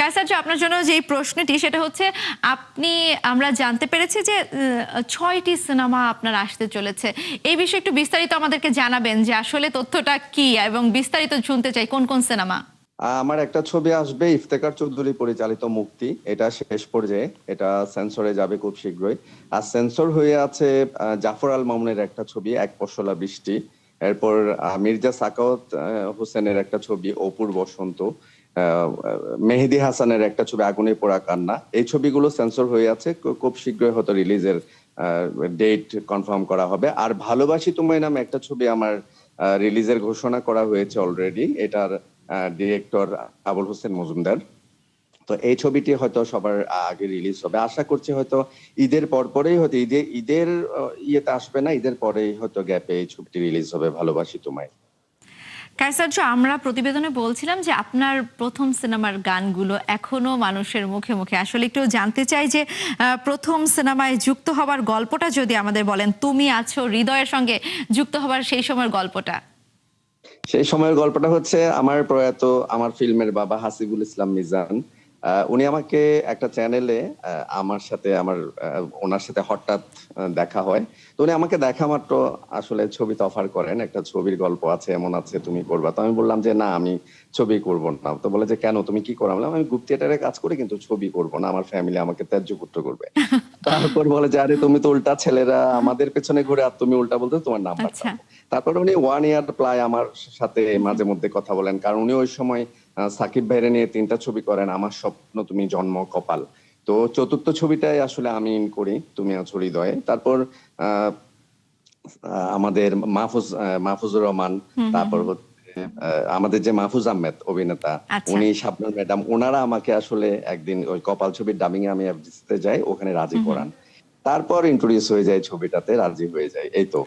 কায়সার, আপনার জন্য যে প্রশ্নটি সেটা হচ্ছে, আমরা জানতে পেরেছি যে ৬টি সিনেমা আপনার আসতে চলেছে। এই বিষয়ে একটু বিস্তারিত আমাদেরকে জানাবেন যে আসলে তথ্যটা কি, এবং বিস্তারিত শুনতে চাই কোন কোন সিনেমা। আমার একটা ছবি আসবে ইফতেখার চৌধুরী পরিচালিত মুক্তি, এটা শেষ পর্যায়ে, এটা সেন্সরে যাবে খুব শীঘ্রই। আর সেন্সর হয়ে আছে জাফর আল মামুনের একটা ছবি এক পশলা বৃষ্টি, এরপর মির্জা সাখাওয়াত হোসেনের একটা ছবি অপুর বসন্ত, মেহেদী হাসানের একটা ছবি আগুনে পোড়া কান্না। এই ছবিগুলো সেন্সর হয়ে আছে, খুব শীঘ্রই হয়তো রিলিজের ডেট কনফার্ম করা হবে। আর ভালোবাসি তোমায় নামে একটা ছবি আমার রিলিজের ঘোষণা করা হয়েছে অলরেডি, এটার ডিরেক্টর আবুল হোসেন মজুমদার। তো এই ছবিটি হয়তো সবার আগে রিলিজ হবে, আশা করছি হয়তো ঈদের পরেই, হয়তো ঈদের ইয়েতে আসবে না, ঈদের পরেই হয়তো গ্যাপে এই ছবিটি রিলিজ হবে, ভালোবাসি তোমায়। কায়সার, আমরা প্রতিবেদনে বলছিলাম যে আপনার প্রথম সিনেমার গানগুলো এখনো মানুষের মুখে মুখে। আসলে একটু জানতে চাই যে প্রথম সিনেমায় যুক্ত হবার গল্পটা যদি আমাদের বলেন, তুমি আছো হৃদয়ের সঙ্গে যুক্ত হবার সেই সময়ের গল্পটা। সেই সময়ের গল্পটা হচ্ছে, আমার প্রয়াত আমার ফিল্মের বাবা হাসিবুল ইসলাম মিজান, উনি আমাকে একটা চ্যানেলে ওনার সাথে হঠাৎ দেখা হয়। তো উনি আমাকে দেখা মাত্র আসলে ছবিতে অফার করেন, একটা ছবির গল্প আছে, এমন আছে, তুমি করবা? তো আমি বললাম যে না, আমি ছবি করব না। তো বলে যে কেন, তুমি কি করো? আমি বললাম, আমি গ্রুপ থিয়েটারে কাজ করি, কিন্তু ছবি করব না, আমার ফ্যামিলি আমাকে ত্যায্য পুত্র করবে। তারপর বলে যে আরে তুমি তো উল্টা, ছেলেরা আমাদের পেছনে ঘুরে আর তুমি উল্টা বলতে, তোমার নাম্বার আচ্ছা। দাও। তারপর উনি 1 ইয়ার প্রায় আমার সাথে মাঝে মধ্যে কথা বলেন, কারণ উনি ওই সময় সাকিব ভাইরে নিয়ে 3টা ছবি করেন, আমার স্বপ্ন, তুমি, জন্ম, কপাল। তো চতুর্থ ছবিটাই আসলে আমি ইন করি, তুমি আছো হৃদয়ে। তারপর আহ আমাদের মাহফুজুর রহমান, হুম হুম তারপর হুম। হচ্ছে আমাদের যে মাহফুজ আহমেদ অভিনেতা, আচ্ছা। উনি, শাবনূর ম্যাডাম, ওনারা আমাকে আসলে একদিন ওই কপাল ছবির ডাবিং এ আমি এফডিসিতে যাই, ওখানে রাজি হুম হুম। করান। তারপর ইন্ট্রোডিউস হয়ে যায় ছবিটাতে, রাজি হয়ে যায়, এই তো।